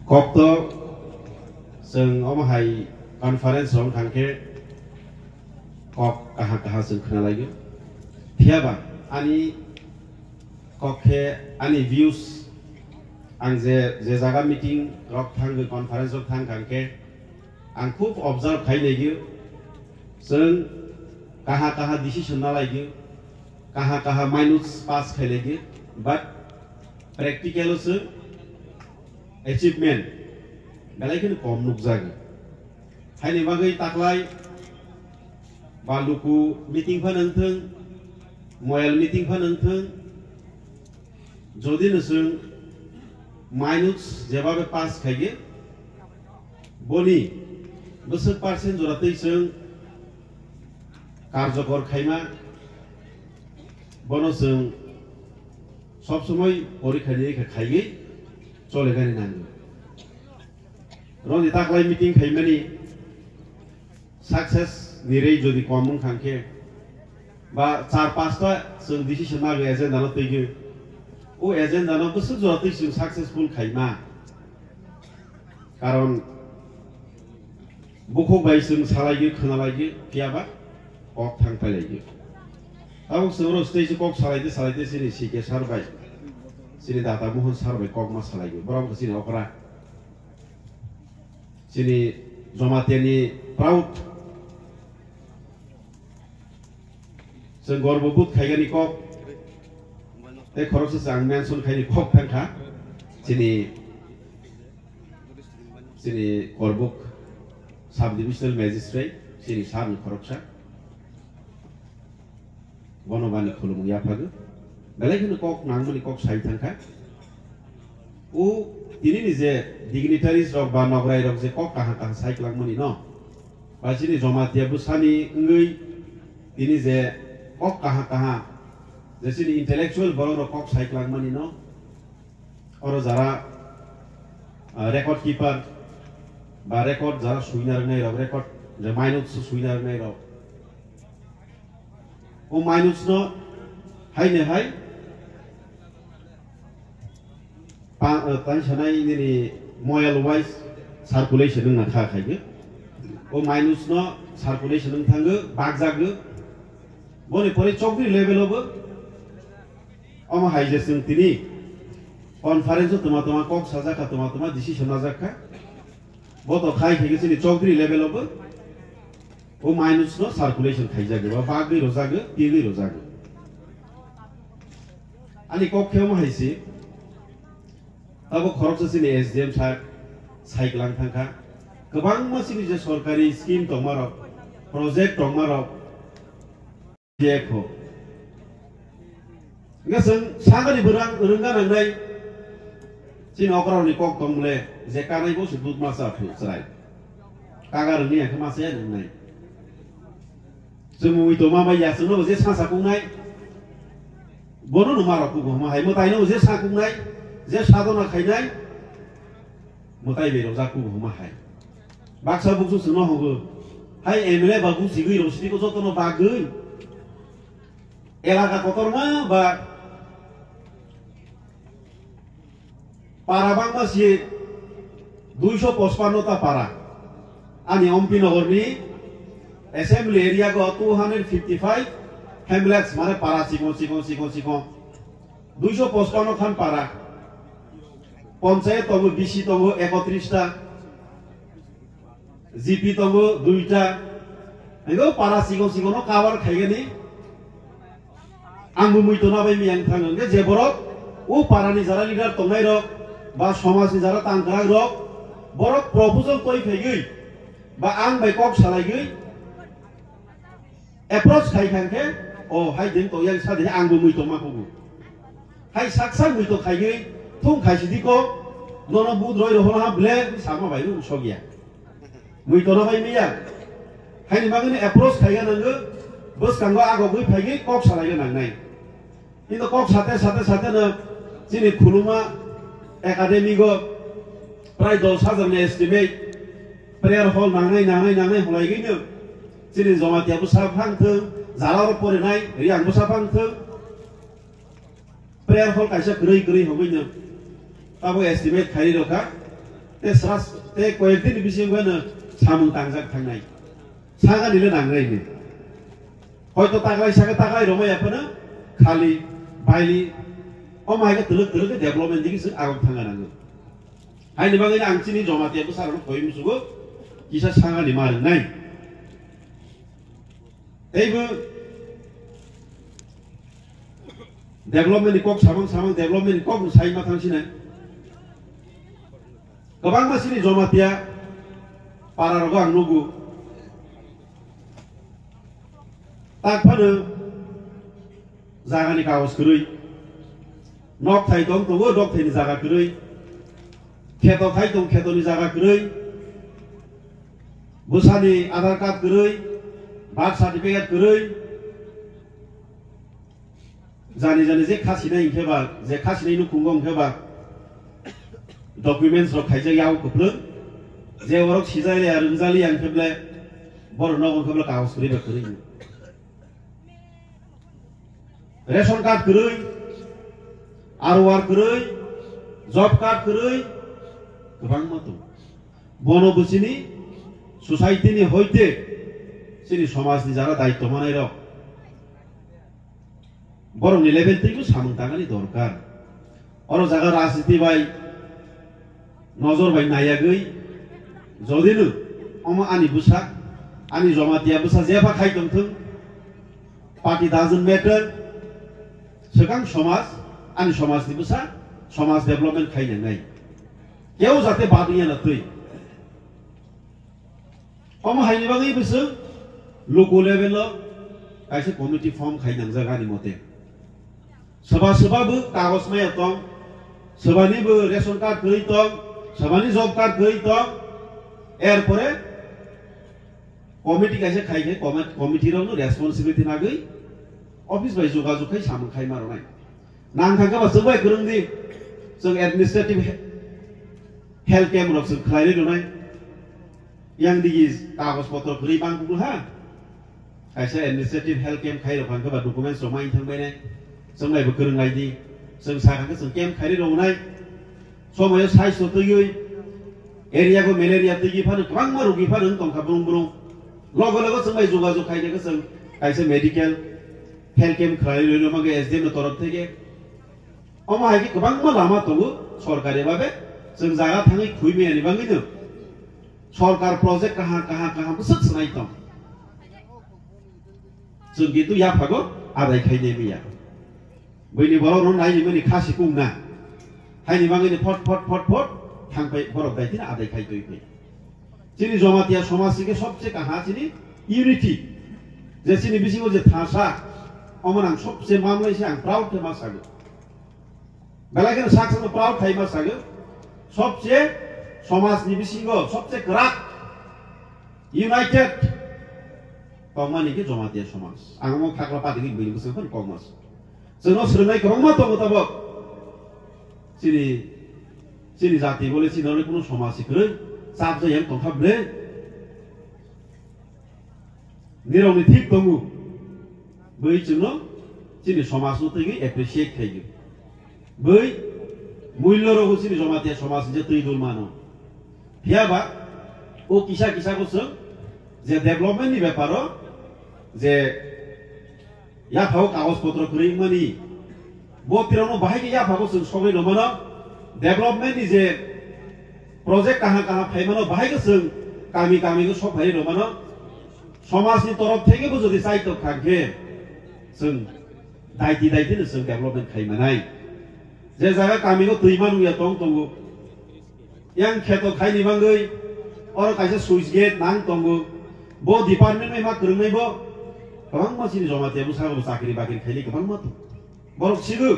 kok to seng om hai conference rong thangke kok kaha seng khna lagi thiaba ani kokhe ani views ang je jaga meeting rok thang conference rok thang thangke ang khub observe khai lagi seng kaha decision na lagi kaha minutes pass khai lagi but practical se achievement belai kan kom nukjagi hai ni bagai taklai baluku meeting phan angtheng moel meeting phan angtheng jodi nesung minutes jebabe pass khaige boni besok persen joratei seng কার্যকর খাইমা বনসং সব সময় পরীক্ষা দিয়ে খাইগে চলে গানি নাঙ্গো রনি তাকলাই মিটিং খাইমানি সাকসেস নিরেই যদি কমন খাঙ্কে বা 4-5টা जों ডিসিশন মাগে এজেন্ডা ন তৈগে ও এজেন্ডা ন বসু জরাতেই जों সাকসেসফুল খাইমা কারণ বুকো বাই जों সালাইগে खोनालाइगे पियाबा kok thang pai lagi. Aku seorang stage kok salai sini si ke sarbai, sini data mohon sarbai kok masalah lagi. Berapa ke sini okra, sini zomateni proud, senggor bubut kaya ni kok, korok sesang mention kaya ni kok thang kah, sini korbuk subdivisional magistrate, sini sarni korok sah. Bonobani khulung ya pagu belai kan kok nangmani kok sai thangka u ini ni je dignitaries rok ba nograi rok je kok kaha sai klangmani no ba sini jomatia busani ngui ini je kok kaha je sini intellectual boro rok kok sai klangmani no oro jara record keeper ba record jara suinar nai rok record je minute suinar nai rok o minus no hai ne hai tan sanai ni moil wise circulation nang kha khai o minus no circulation nang thang bagjag bone pore chokri level obo ama hai je sing tini conference toma kok saja ka toma decision na jakha boto khai khai sini chokri level obo o minus no circulation khai jage ba bagui rojago tigui rojago ani kok khema haisi abo khorok sini SDM saiklang thangka gobang masini je sorkari scheme tongmarok project tongmarok dekho ngaseng sagani berang rengga nangnai sin okraw ni kok tongle je kanai bo sudut masa thu serai kagar ni ya kemasa nangnai semua itu mama ya semua je sasa kungai bono no marok ku ma hai motai no je sa kungai je sadona khainai motai be roja ku ma hai baksa buksu semua hogo hai emle bagu sigui rosidi ko jotono bagui elaka kotor ma ba parabang masih 255 ta para ani ompi nogor ni assembly area go 255 hamlets mane para sikon 255 khan para panchayat togo BC togo 31 ta GP togo 2 ta ego para sikon no cover khaigani angbu muitona bai miyang thange je borok o parani jara leader tongai rok ba somaj ni jara tangkra rok borok proposal koi khaigui ba ang bai kok salaigui approach khai khangke o hai din to yang sa de angbu muito ma ko hai saksa muito khai ge thung khai sidi ko nono bud roi ro ha ble sama bai ru sogia muito no bai miya hai ni magni approach khai ga nang bus kanggo ago gui khai ge kok salai ga nang nai কিন্তু kok সাথে না যিনি খুলুমা একাডেমি গো প্রায় 10,000 নে estimate prayer হল নাংনাই হলাইগैनो যিনি জমাতিয়াবো সাফাংथों জালার পরে নাই রিয়াंबो साफांथों प्रेयार हल काइसा गरै हबैनो ताबो एस्टिमेट खारि रखा te koyektin bising gana samung tangjak tangnai saga nile nangrai ni hoyto taglai saga taglai romai apana khali baili omai ka tuluk tuluk development digi sing agam thanga nangu hai ni bangai ang chini jomati abu sarang koyim sugo kisa saga ni mar nai eibu development kok samang development kok sai ma thang sini gabang masini jomatia para rogo ang nugu tak pada zaga ni kaos kerui nok thai tong togo dok thai ni zaga kerui keto thai tong keto ni zaga kerui busani aadhar card kerui birth certificate kerui jani je khasina ingkeba je khasina inu kungong kheba documents rok khaija yaw koplo je orok sijai ar unjali ang keble bor nogo kebla kaos kuri be kuri ration card kuri arwar kuri job card kuri gobang matu bono busini society ni hoite sini samaj ni jara daitto manai rok বরং লেভেল থেকে সামন তাকানি দরকার অর জায়গা রাজনীতি বাই নজর বাই নায়াগৈ যদিনো অমা আনি বুসা আনি জমাতিয়া বুসা যেফা খাইতং থং পার্টি ডাজন্ট ম্যাটার সেকাং সমাজ আনি সমাজনি বুসা সমাজ ডেভেলপমেন্ট খাইনে নাই কেউ যাতে বাদিয়া না তুই অমা হাইনি বাগৈ বুসু লোকো লেভেল কাইছে কমিটি ফর্ম খাইনাং জায়গানি মতে Sebab kaos maya tong, sebani bu ration card kiri tong, sebani job card kiri tong, pore komiti kaise khai ke komiti rong no responsibility nagai, office by juga kai samung khai maronai. Nang thangka ba sebai kurung di, seng administrative health camp rok seng khai le donai, yang digis kaos potro kiri bang kuku ha, kaise administrative health camp khai rok thangka ba dokumen somai thang bai nai. Semai berkereng lagi, sengsara ke sengkem kari rongai, somai sai soto yui, area ko malaria tinggi pada, kurang marugi pada entong kabung burung, logo semai juga kai ke seng, kaisa medical, health camp kari rongai mage SDM torot tege, oma lagi kurang lama tunggu, sorkari babe, sengsara tangi kui me ani bangi tu, sorkar project kaha besar senai tong, segitu ya pago, ada kai demi ya. Bini borok non lain ni kasih kung na, hai ni bangun ni pot sampai borok dah tidak ada kai tu itu. Jadi zomatia somasi ke सबसे कहाँ sini unity. Jadi sini bisi ko je thasa, omanang सबसे मामला इसे ang proud ke masago. Balagan saksa no proud kai masago, सबसे somas ni bisi ko सबसे kerak united. Kongman ini zomatia somas. Ang mo kakla pati ni bini ko kan kongmas. Senang serenai kerong mata mutabak. Sini jati boleh sini orang pun somasi keren. Sabda yang tongkap le. Nirau ni tik tunggu. Beri cuma sini somasi tu ini appreciate kayu. Beri mulia roh sini somasi je tu idul mano. Dia ba, o kisah ko seng. Je development ni beparo. Je ya tahu kaos potro kering mani, buat tirano bahaya ya tahu seng no mana, development ni je project kaha pay mana bahaya seng kami ko sok bahaya no mana, somas ni torop tege bu jadi site to kagge, seng daiti ni seng development khay manai, je jaga kami ko tuiman ya tonggu, yang keto khay ni bangai, orang kaisa switch gate nang tonggu, bo department me mak kereng bo. Kabang masih ni zomatia busa sakiri bakir kheli kabang matu. Borok sigu.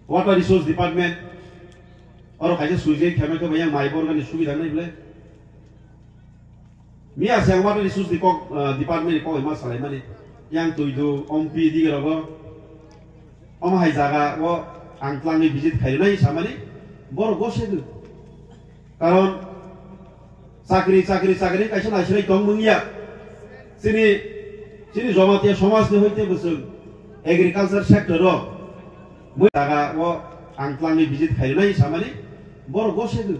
Water Resource Department. Orang kaji suji kami ke bayang mai borgan ni suwi dan ni boleh. Mia siang Water Resource Department ni kau emas salai mana? Yang tu itu ompi di kerana om hai jaga wo angklang ni visit kheli nai sama ni. Borok goseh tu. Karon sakiri kaisa nasirai tong mengia. Sini zomatia somas ni hoite busung agriculture sector ro. Mui jaga wo angklang ni visit kheli nai sama ni. Borok goseh tu.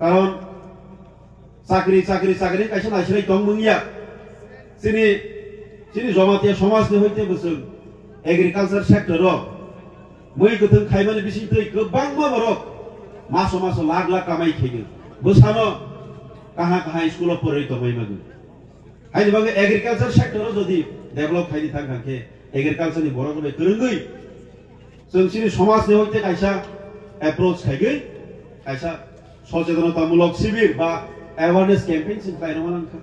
কারণ চাকরি চাকরি চাকরি কাছে নাইসিলাই দং মঙ্গিয়া চিনি জমাতিয়া সমাজनि হইতে বসুন এগ্রিকালচার সেক্টর মই গথों খাইমানে বিসিতै गोबां माबरक मासो मासो लाख लाख कामाई खेगो बोसानो कहाँ कहाँ स्कूल पढ़ाई तो मैं मगु हाइनि बागे एग्रीकल्चर सेक्टर जदि डेभलप खाइनि थांखांखे एग्रीकल्चर नि बरक बे गोरोंगै जों सिनि समाजनि होइते कायसा एप्रोच खाइगै कायसा सचेतनतामूलक शिविर बा अवेयरनेस कैंपेन सिन खाइरमानखा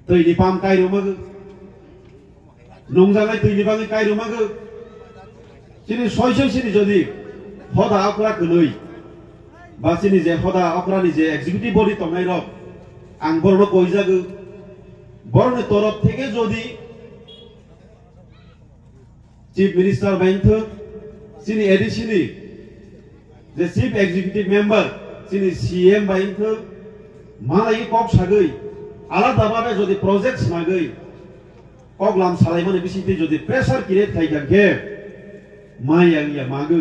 दैनि पाम काइरमागो नंजानाय दैनि बागे काइरमागो सिनि सयसै सिनि जदि हदा अकरा गनै बासिनि जे हदा अकरानि जे एग्जीक्यूटिव बडी तंनाय रक आं बरनो कइजागो बरनो तरफ थेके जदि चीफ मिनिस्टार बाइन्थ सिनि एडिशननि जे चीफ एग्जीक्यूटिव मेंबर सिनि सीएम बाइन्थ मालाय कक सागै आलादा भाबे जदि प्रोजेक्ट नागै कक लाम सालायमाने बिसिते जदि प्रेसार क्रिएट खाइगांखे मायागिया मागो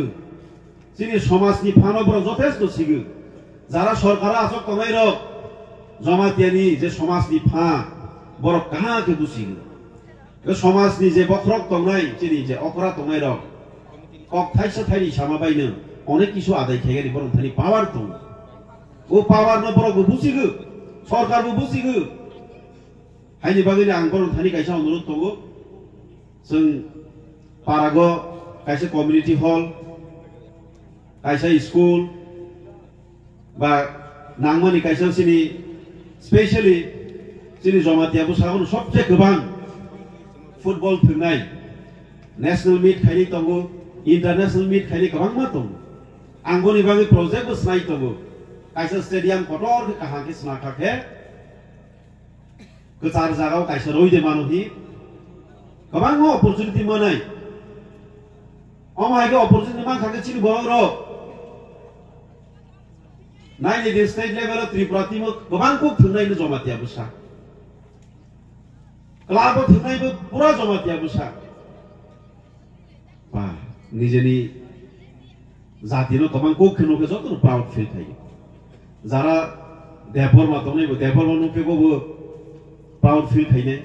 सिनि समाजनि फानोफोराव जथेस्थ सिगो जारा सरकारा आसक तंनाय रक जमातियानि जे समाजनि फा बर कहाँ के बुसिगो बे समाजनि जे बख्रक तंनाय सिनि जे अकरा तंनाय रक कक थाइसा थाइनि सामा बायनो अनेक किसु आदाय खेगारि बर थानि पावार दं ओ पावार न बर बुसिगो सरकारबो बुसिगो हाइनि बागैनो आं बर थानि कायसा अनुरोध दंगो जों पारागो कायसा कम्युनिटी हॉल कायसा स्कूल बा नांगमानि कायसा सिनि स्पेशली सिनि जमातियाबो सागोन सबसे गोबां फुटबल थुनाय नेशनल मीट खाइनि दंगो इंटरनेशनल मीट खाइनि गोबां मा दं आंगोनि बागै प्रोजेक्ट स्नाय दंगो कायसा स्टेडियम कटर कहाँ के स्नाखाखे गोचार जागाव कायसा रोइदे मानुहि गोबां अपरचुनिटी मोनाय अमायगे अपरचुनिटी मान खाके चिनि बरं र नाइनि दे स्टेट लेवल त्रिपुरा टिम गोबां को थुनायनो जमातिया बुसा क्लाब थुनायबो पुरा जमातिया बुसा बा निजेनि जातिनो गोबां को खनोके जतो प्राउड फिल थायो जारा देफर मातनैबो देफर नोकेबो प्राउड फिल थाइने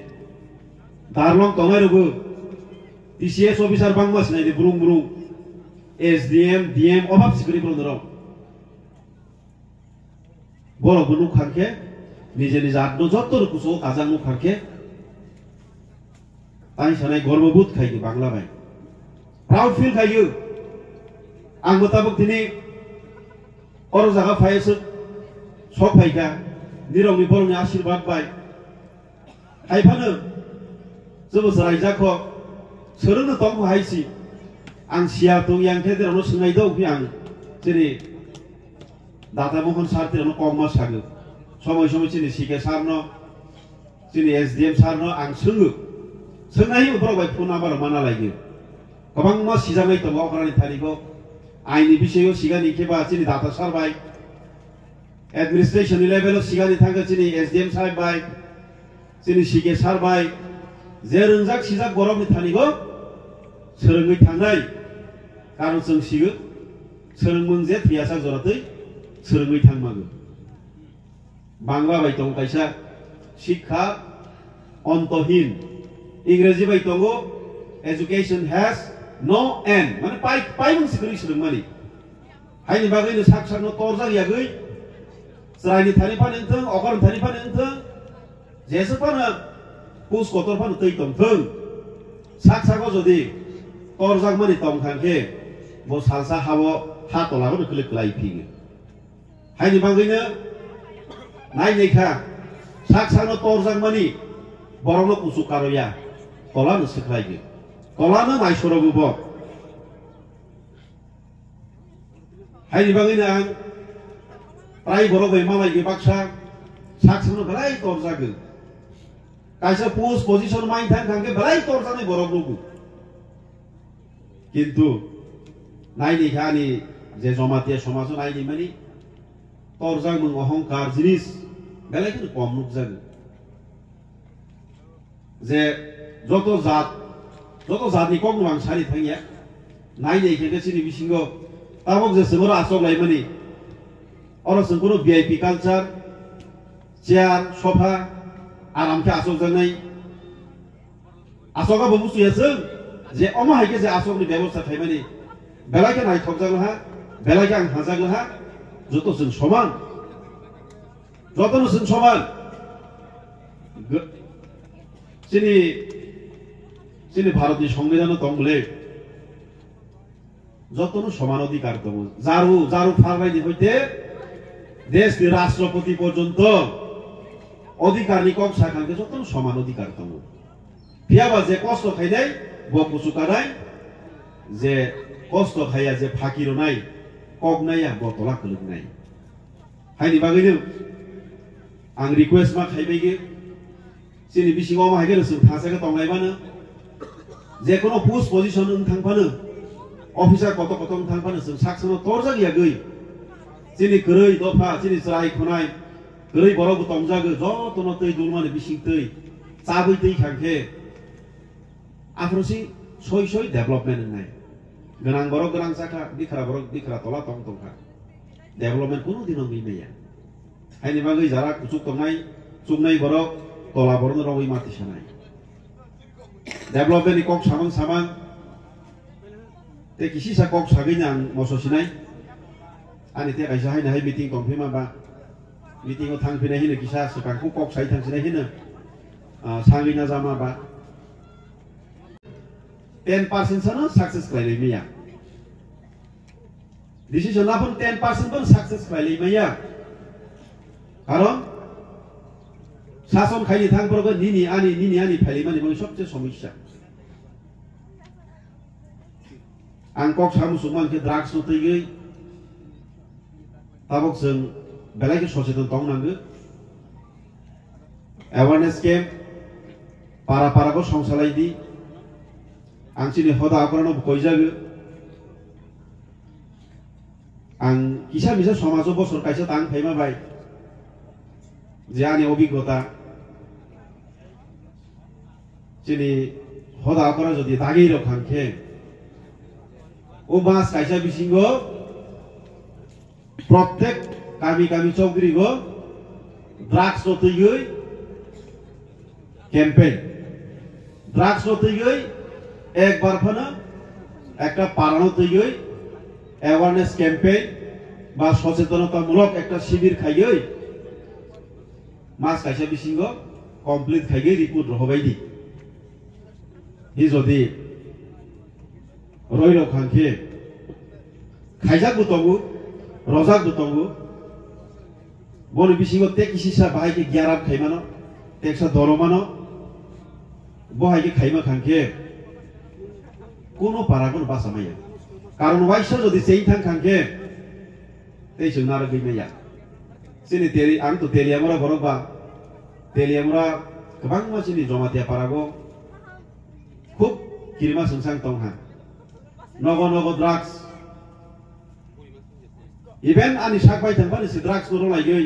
दारलं तंनायबो टीसीएस ऑफिसर बांगमास नायदे बुरुं बुरुं एसडीएम डीएम अभाब सिकरि ब्रदर बरो गुनु खारखे निजेनि जातनो जत्तर कुसो काजांनु खारखे ताइ सानाय गर्वबोध खाइयो बांला बाय प्राउड फिल खाइयो आं बताबक दिनै अर जागा फायसो सब फायगा निरंनि बरनि आशीर्वाद बाय खायफानो जोबो रायजाखो सोरनो दं हायसि आं सिया दं यांखे देरावनो सोंनाय दं कि आं जेरै दादा मोहन सार देरावनो कमा सागो समय समय चिनि सिके सारनो चिनि एसडीएम सारनो आं सोङो सोंनाय उफ्राव फोन नाम्बार माना लायो गोबां मा सिजानाय दं अकरानि थारिखौ आइनि बिषयाव सिगानि खेबा चिनि दादा सार बाय एडमिनिस्ट्रेशन लेभेलाव सिगानि थांगो चिनि एसडीएम सार बाय चिनि सिके सार बाय जे रोंजाक सिजाक गरमनि थानिखौ सोलोंङै थांनाय कारण जों सिगो सोलोंमोन जे थैयासा जरातै सोलोंङै थांमागो बांला बाय दं कायसा शिक्षा अन्तहीन इंराजी बाय दंगो एजुकेशन हैज नो एंड माने पाइ मोनसे सोलोंमानि हायनि बागैनो साक्षानो तरजा गैयागै जायनि थानि फानोंथों अकरनि थानि फानोंथों जेसो फानो पुस कतर फानो तै दंथों साक्षाखौ जदि तरजाक मानि तंखांखे बो सालसा हावो हा तलाबो नखले क्लाइफिगो हायनि बागैनो नायनायखा साक्षानो तरजाक मानि बरनो कुसु कारोया तलानो सिख्लाइगो तलानो नायसरबो हायनि बागैनो आं प्राय बर' बै मालायगे बाक्सा साक्षानो बेलाय तरजागो कायसा पोस्ट पोजिशन माइन थांखांखे बेलाय तरजानाय बर' लोगो किन्तु नायनि खानि जे जमातिया समाजो नायनि मानि तरजाग मुं अहंकार जिनिस बेलाय किन्तु कम नुकजागो जे जत जातनि कम नुवां सारि थांगिया नायनि खेके सिनि बिसिंगो tabok je sengoro asok laimani oro sengoro VIP culture chair sofa aram ke asok jangnai asoka bo bustu yaseng je omo haike je asok ni ব্যবস্থা thaimani belake nai thokjaglaha belake ang hajaglaha joto seng soman jotono seng soman chini bharati সংবিধান tongble jotono soman odhikar dong jaru farbai ni hoite desh ni rashtrapati porjonto odhikar ni kok sakhanke jotono soman odhikar dong phiaba je kosto khainai bo kusukanai je kosto khaya je phakiro nai kok nai bo tola kuluk nai haini bagaiनो ang request ma khaibege chini bisingo ma haigero sing thasaka tonglaibano je kono post position ung thangpano officer koto koto ung thangpano sing saksono torjagiya gei chini koroi dofa chini chrai khonai koroi borok tongjago jotono tei dulmani bising tei chabui tei khangke afrosi soi development nai ganang borok ganang saka bikra borok bikra tola tong tongkha development kono dino bimeya haini bagai jara kucuk tongnai chumnai borok tola borok roi mati sanai development ni kok samang te kisi sa kok sagini ang mososinai ani te kaisa haina hai meeting tongphima ba meeting o thangphina hina kisa sakangku kok sai thangsinai hina sangina jama ba 10% sana success khailai meya decision na pun 10% pun success khailai meya karon শাসন খাইনি থাকবো নিনি আনি ফাইলি মানে সবচেয়ে সমস্যা आं कक सामु सुमानके द्राग्स नो तैगै ताबक जों बेलायके सचेतन तंनांगो अवेयरनेस कैम्प पारा संसालायदि आं सिनि हदा आकरानो कइजागो आं किसा मिसा समाजो बसर काइसा तां फाइमा बाय जे आंनि अभिज्ञता सिनि हदा आकरा जदि दागै रखांखे ओ मास काइसा बिसिंगो प्रत्येक गामि चौगिरिगो ड्राग्स नो तैगै कैम्पेन ड्राग्स नो तैगै एक बार फना একটা পারানো তৈগৈ অ্যাওয়ারনেস ক্যাম্পেইন বা সচেতনতামূলক একটা শিবির খাইগৈ মাস কাইসা বিসিঙ্গ কমপ্লিট খাইগৈ রিপোর্ট রহবাইদি হি যদি রই রখাংকে খাইজাক বুতঙ্গু রজাক বুতঙ্গু বনি বিসিঙ্গ তে কিসিসা বাহাইকে গ্যারাব খাইমানো টেকসা দরমানো বহাইকে খাইমা খাংকে কোনো পারাগন বাসামাইয়া কারণ ওয়াইসা যদি সেই থাংখাংকে এই জনার গইমাইয়া সিনি তেরি আং তো তেলিয়ামরা বরবা তেলিয়ামরা गोबां मानसिनि जमातिया पारागो खूब किरिमा संसां तंहा नगो ड्राग्स इभेन आनि साकबाय थांबानो सि ड्राग्स नो लायगै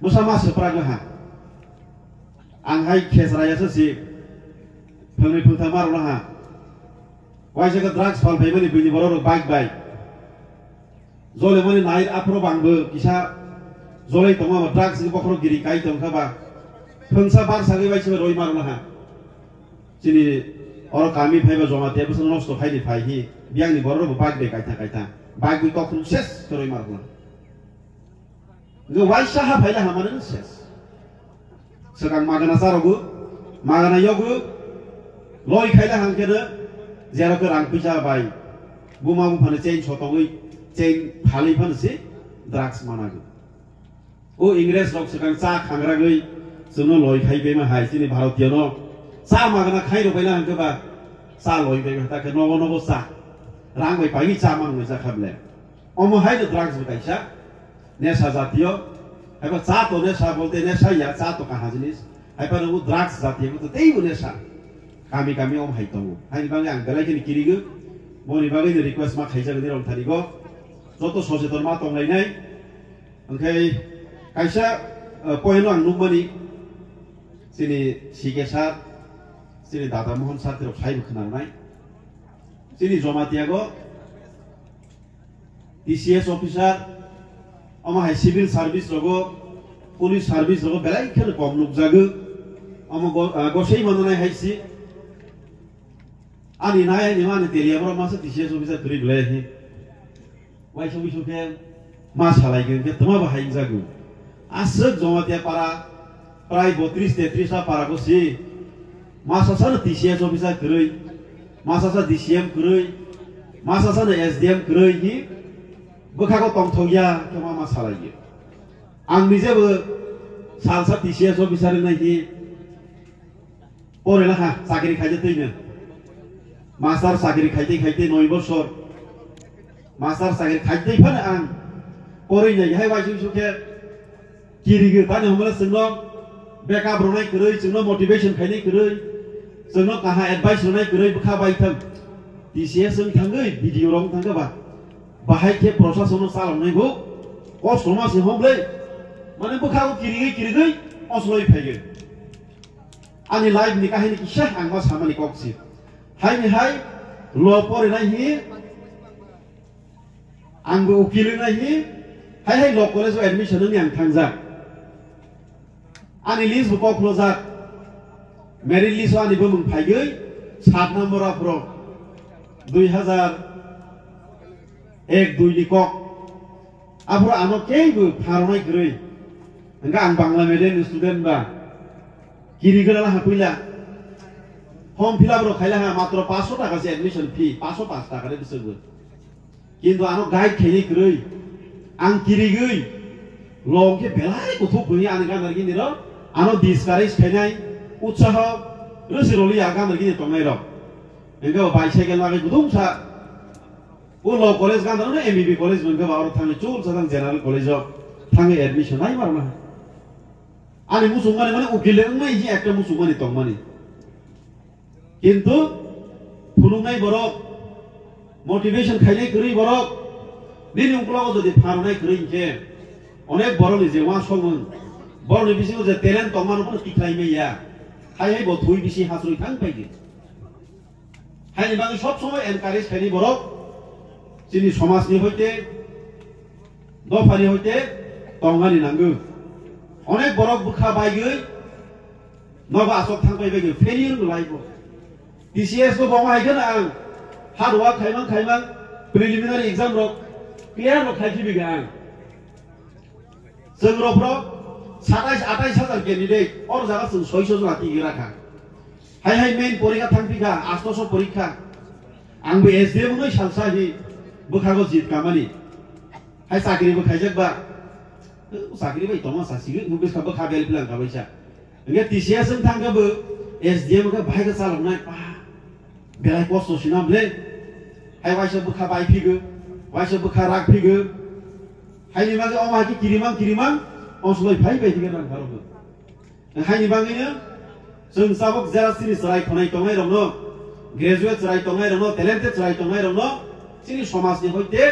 मुसा मास प्रागहा आंहाय खेसरायासो सि फंनै फंथाम मारलाहा वाइजागा ड्राग्स फालफायमानि बिनि बररो बाइक बाय जले माने नाइ आफ्रो बांबो किसा जले तंगा ड्राग्स बखरो गिरि काइ तंखाबा फंसा बार सागै बायसिबा रय मारलाहा सिनि अर कामि फाइबा जमाते बस नष्ट फाइनि फाइहि बियांनि बररो बाइक बे काइथा बाइक बि कखन सेस रय मारला गो वाइसा हा फाइला हामानो सेस सगां मागना सारगु मागना यगु लय खाइला हांकेनो जेरावखो रां फैसा बाय बुमा बुफानो चेन सतङै चेन फालै फानोसै ड्राग्स मानागो ओ इंग्रेज रक सगां चा खांग्रागै जोंनो लय खाइबेमा हाय सिनि भारतीयनो चा मागना खाइरो बायना हांकेबा चा लय बेगा ताके नगो चा रां बाय पाइ चा मांगै जाखाबले अमो हायनो ड्राग्स बायसा नेशा जातीय हायबा चा तो नेशा बोलते नेशा या चा तो कहा जिनिस हायबा नो ड्राग्स जातीय तो तेइबो नेशा kami om hai tongu haini bangi ang belai kini kirigu boni bangi ni request ma khaija gini rong tharigo joto soseton ma tonglai nai angkai kaisa poino ang nungmani sini sike sar sini dada mohon sar tero khai khna nai sini jomatiago TCS officer ama hai civil service rogo police service rogo belai khel kom nuk jagu ama gosei mananai haisi ani nai ni mani telia bro masa TCS officer kri belai hi wai sobi soke ma salai ge tama bahai jagu asuk jomatia para prai 32-33 sa para gosi masa sana TCS officer kri masa sa DCM kri masa sana SDM kri hi bukhago tongthoya kema ma salai ge ang nijeबो salsa TCS officer nai pore ha sakri khaije teiनो master sakri khaite 9 bochor master sakri khaite phane ang pore nai hai wai suke kirige tane हमला जोंनो backup ronai kroi जोंनो motivation khaine kroi जोंनो काहा advice ronai kroi bukha baitham TCS जों थांगै video rong थांगबा बाहाय के प्रशासन सालामनाय गो कसमा से हमलै माने बखागो किरिगै असलय फाइगो आंनि लाइफ नि काहिनी किसा आं मा सामानि कक्सि हायनि हाय ल फरायनाय हि आंबो उकिल नाय हि हाय हाय ल कलेज एडमिशन नि आं थांजा आंनि list book closer merit list आंनि बो मुं फाइगै 7 नम्बर आफ्रो 2001-2 नि कक आफ्रो आनो केबो फारनाय grey enggak ang Bangla medium student ba kiri gala hapuila form fill up ro khaila ha matro 500 taka se admission fee 505 taka re bisego kintu ano guide kheli groi ang kiri gei long ke belai ko thuk buni ani ga nargi ni ro ano discourage khainai utsaha rusiroli aga nargi ni tongai ro enggak bicycle lagi budung sa o law college ga no MBB college manga ba ro thang chul sadang general college thang admission ai marna ani musungani mane ukile ngai hi ekta musungani tongmani kintu phulungai borok motivation khainai kri borok nini ungkulago jodi pharnai kri ke onek borok ni jewa somon borok ni bisi je talent tongmano kono tiklai meya hai hai bo thui bisi hasroi thang paidi hai ni bangi sob somoy encourage khaini borok chini somaj ni hoite dofani hoite tongani nangu অনেক বড় বুখা বাইগৈ নবা আসক থাংবাই বাইগৈ ফেলিয়র লাইবো TCS को बमा हाइगोन आं हार्ड वर्क खाइमां प्रिलिमिनारि एग्जाम रक क्लियर रक खाइथिबिगा आं जों रफ्रो 27-28,000 कैंडिडेट और जागा जों 600 जन आति राखा हाय हाय मेन परीक्षा थांफिगा 800 परीक्षा आंबो एसडीएम नै सालसाहि बुखागो जित कामानि हाय साख्रिबो खाइजोबा साख्रि बाय तमा सासिगो मुबिस खाबो खाबेल प्लान खाबायसा नगे TCS जों थांगाबो SDM का भाइगा चालनाय पा बेलाय कष्ट सिनामले हाय वाइसो बुखा बायफिगो वाइसो बुखा राखफिगो हायनि बागे अमाखि किरिमां असलय फाइ बायदिगो रां खारबो हायनि बागैनो जों साबक जेरा सिरिस राय खनाय तंगाय रंनो ग्रेजुएट राय तंगाय रंनो टेलेन्टेड राय तंगाय रंनो सिनि समाजनि होइते